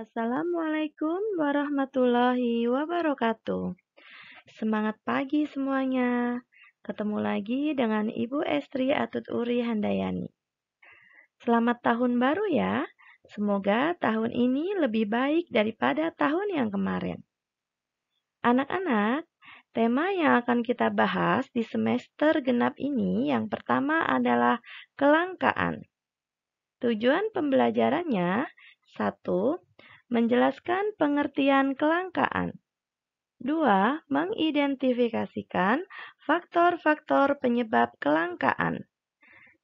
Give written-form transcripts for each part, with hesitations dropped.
Assalamualaikum warahmatullahi wabarakatuh. Semangat pagi semuanya. Ketemu lagi dengan Ibu Estri Atut Uri Handayani. Selamat tahun baru ya. Semoga tahun ini lebih baik daripada tahun yang kemarin. Anak-anak, tema yang akan kita bahas di semester genap ini yang pertama adalah kelangkaan. Tujuan pembelajarannya, 1. Menjelaskan pengertian kelangkaan. 2. Mengidentifikasikan faktor-faktor penyebab kelangkaan.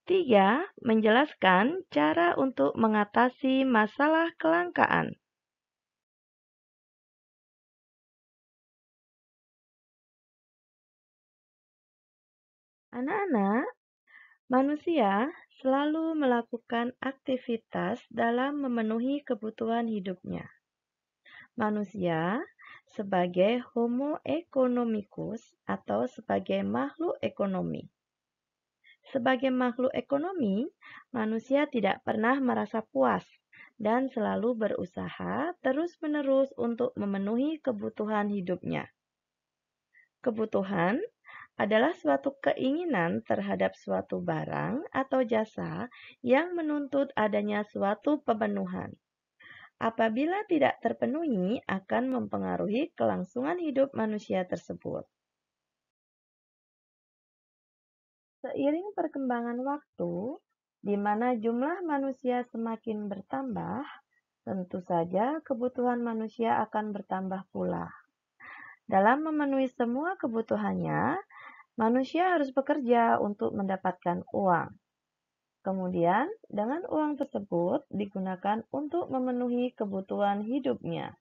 3. Menjelaskan cara untuk mengatasi masalah kelangkaan. Anak-anak, manusia selalu melakukan aktivitas dalam memenuhi kebutuhan hidupnya. Manusia sebagai Homo economicus atau sebagai makhluk ekonomi. Sebagai makhluk ekonomi, manusia tidak pernah merasa puas dan selalu berusaha terus-menerus untuk memenuhi kebutuhan hidupnya. Kebutuhan adalah suatu keinginan terhadap suatu barang atau jasa yang menuntut adanya suatu pemenuhan. Apabila tidak terpenuhi, akan mempengaruhi kelangsungan hidup manusia tersebut. Seiring perkembangan waktu, di mana jumlah manusia semakin bertambah, tentu saja kebutuhan manusia akan bertambah pula. Dalam memenuhi semua kebutuhannya, manusia harus bekerja untuk mendapatkan uang. Kemudian, dengan uang tersebut digunakan untuk memenuhi kebutuhan hidupnya.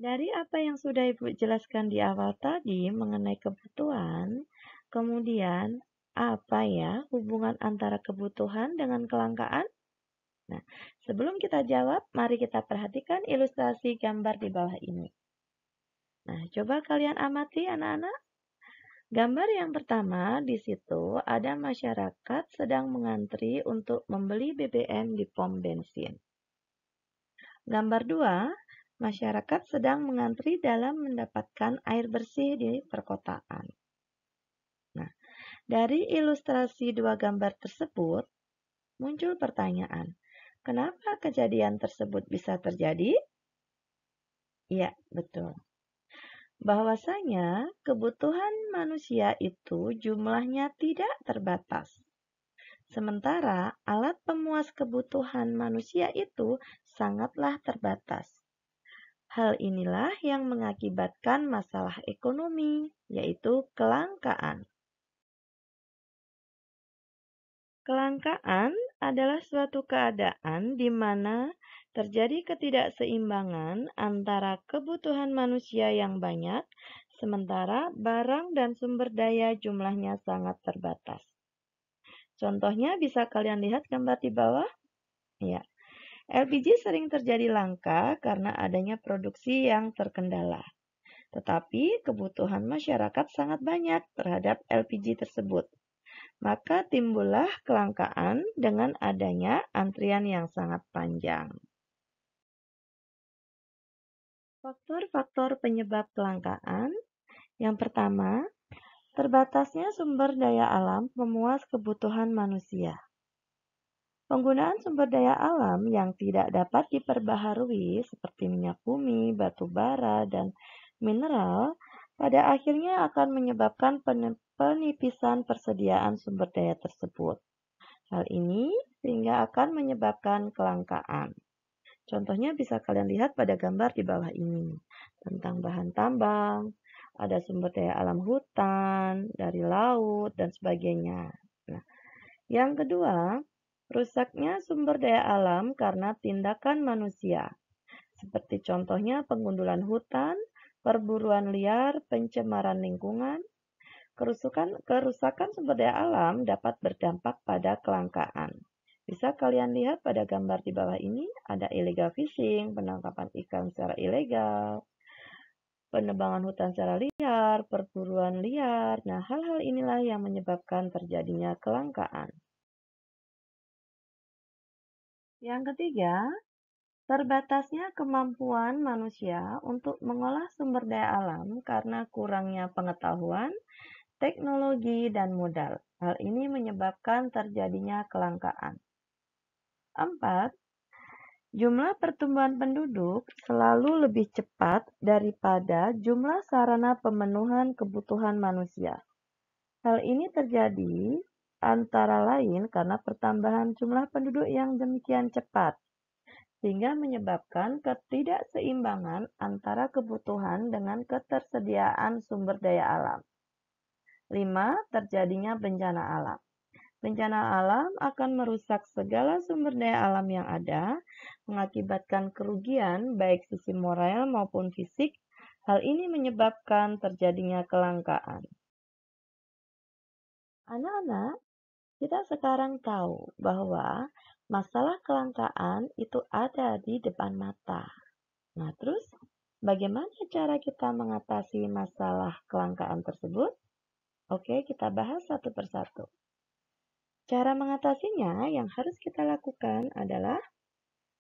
Dari apa yang sudah Ibu jelaskan di awal tadi mengenai kebutuhan, kemudian apa ya hubungan antara kebutuhan dengan kelangkaan? Nah, sebelum kita jawab, mari kita perhatikan ilustrasi gambar di bawah ini. Nah, coba kalian amati anak-anak. Gambar yang pertama, di situ ada masyarakat sedang mengantri untuk membeli BBM di pom bensin. Gambar 2, masyarakat sedang mengantri dalam mendapatkan air bersih di perkotaan. Nah, dari ilustrasi dua gambar tersebut, muncul pertanyaan, kenapa kejadian tersebut bisa terjadi? Iya, betul. Bahwasanya kebutuhan manusia itu jumlahnya tidak terbatas. Sementara alat pemuas kebutuhan manusia itu sangatlah terbatas. Hal inilah yang mengakibatkan masalah ekonomi, yaitu kelangkaan. Kelangkaan adalah suatu keadaan di mana terjadi ketidakseimbangan antara kebutuhan manusia yang banyak, sementara barang dan sumber daya jumlahnya sangat terbatas. Contohnya bisa kalian lihat gambar di bawah. Ya, LPG sering terjadi langka karena adanya produksi yang terkendala. Tetapi kebutuhan masyarakat sangat banyak terhadap LPG tersebut. Maka timbullah kelangkaan dengan adanya antrian yang sangat panjang. Faktor-faktor penyebab kelangkaan. Yang pertama, terbatasnya sumber daya alam memuas kebutuhan manusia. Penggunaan sumber daya alam yang tidak dapat diperbaharui seperti minyak bumi, batu bara, dan mineral pada akhirnya akan menyebabkan penipisan persediaan sumber daya tersebut. Hal ini sehingga akan menyebabkan kelangkaan. Contohnya bisa kalian lihat pada gambar di bawah ini. Tentang bahan tambang, ada sumber daya alam hutan, dari laut, dan sebagainya. Nah, yang kedua, rusaknya sumber daya alam karena tindakan manusia. Seperti contohnya pengundulan hutan, perburuan liar, pencemaran lingkungan. Kerusakan sumber daya alam dapat berdampak pada kelangkaan. Bisa kalian lihat pada gambar di bawah ini, ada illegal fishing, penangkapan ikan secara ilegal, penebangan hutan secara liar, perburuan liar. Nah, hal-hal inilah yang menyebabkan terjadinya kelangkaan. Yang ketiga, terbatasnya kemampuan manusia untuk mengolah sumber daya alam karena kurangnya pengetahuan, teknologi, dan modal. Hal ini menyebabkan terjadinya kelangkaan. 4. Jumlah pertumbuhan penduduk selalu lebih cepat daripada jumlah sarana pemenuhan kebutuhan manusia. Hal ini terjadi antara lain karena pertambahan jumlah penduduk yang demikian cepat, sehingga menyebabkan ketidakseimbangan antara kebutuhan dengan ketersediaan sumber daya alam. 5. Terjadinya bencana alam. Bencana alam akan merusak segala sumber daya alam yang ada, mengakibatkan kerugian baik sisi moral maupun fisik. Hal ini menyebabkan terjadinya kelangkaan. Anak-anak, kita sekarang tahu bahwa masalah kelangkaan itu ada di depan mata. Nah, terus bagaimana cara kita mengatasi masalah kelangkaan tersebut? Oke, kita bahas satu persatu. Cara mengatasinya yang harus kita lakukan adalah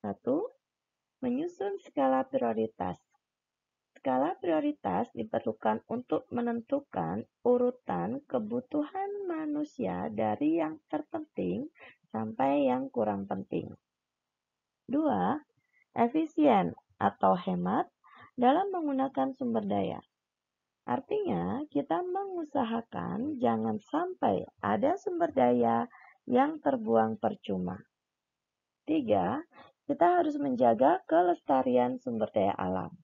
1. Menyusun skala prioritas. Skala prioritas diperlukan untuk menentukan urutan kebutuhan manusia dari yang terpenting sampai yang kurang penting. 2. Efisien atau hemat dalam menggunakan sumber daya. Artinya, kita mengusahakan jangan sampai ada sumber daya yang terbuang percuma. 3. Kita harus menjaga kelestarian sumber daya alam.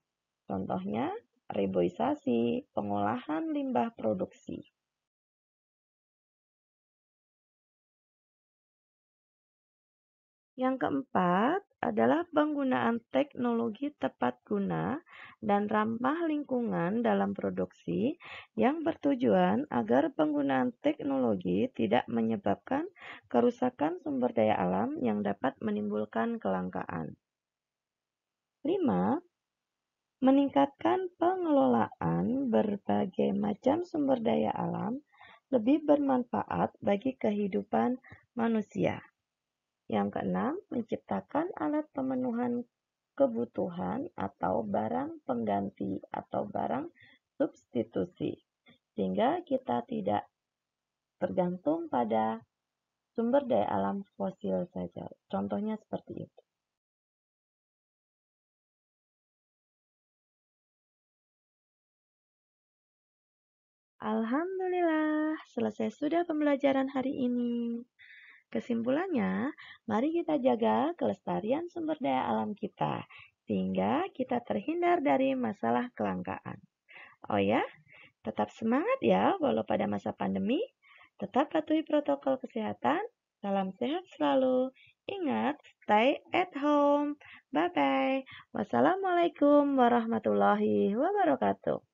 Contohnya, reboisasi, pengolahan limbah produksi. Yang keempat adalah penggunaan teknologi tepat guna dan ramah lingkungan dalam produksi yang bertujuan agar penggunaan teknologi tidak menyebabkan kerusakan sumber daya alam yang dapat menimbulkan kelangkaan. 5. Meningkatkan pengelolaan berbagai macam sumber daya alam lebih bermanfaat bagi kehidupan manusia. Yang keenam, menciptakan alat pemenuhan kebutuhan atau barang pengganti atau barang substitusi, sehingga kita tidak tergantung pada sumber daya alam fosil saja. Contohnya seperti itu. Alhamdulillah, selesai sudah pembelajaran hari ini. Kesimpulannya, mari kita jaga kelestarian sumber daya alam kita, sehingga kita terhindar dari masalah kelangkaan. Oh ya, tetap semangat ya walau pada masa pandemi. Tetap patuhi protokol kesehatan. Salam sehat selalu. Ingat, stay at home. Bye-bye. Wassalamualaikum warahmatullahi wabarakatuh.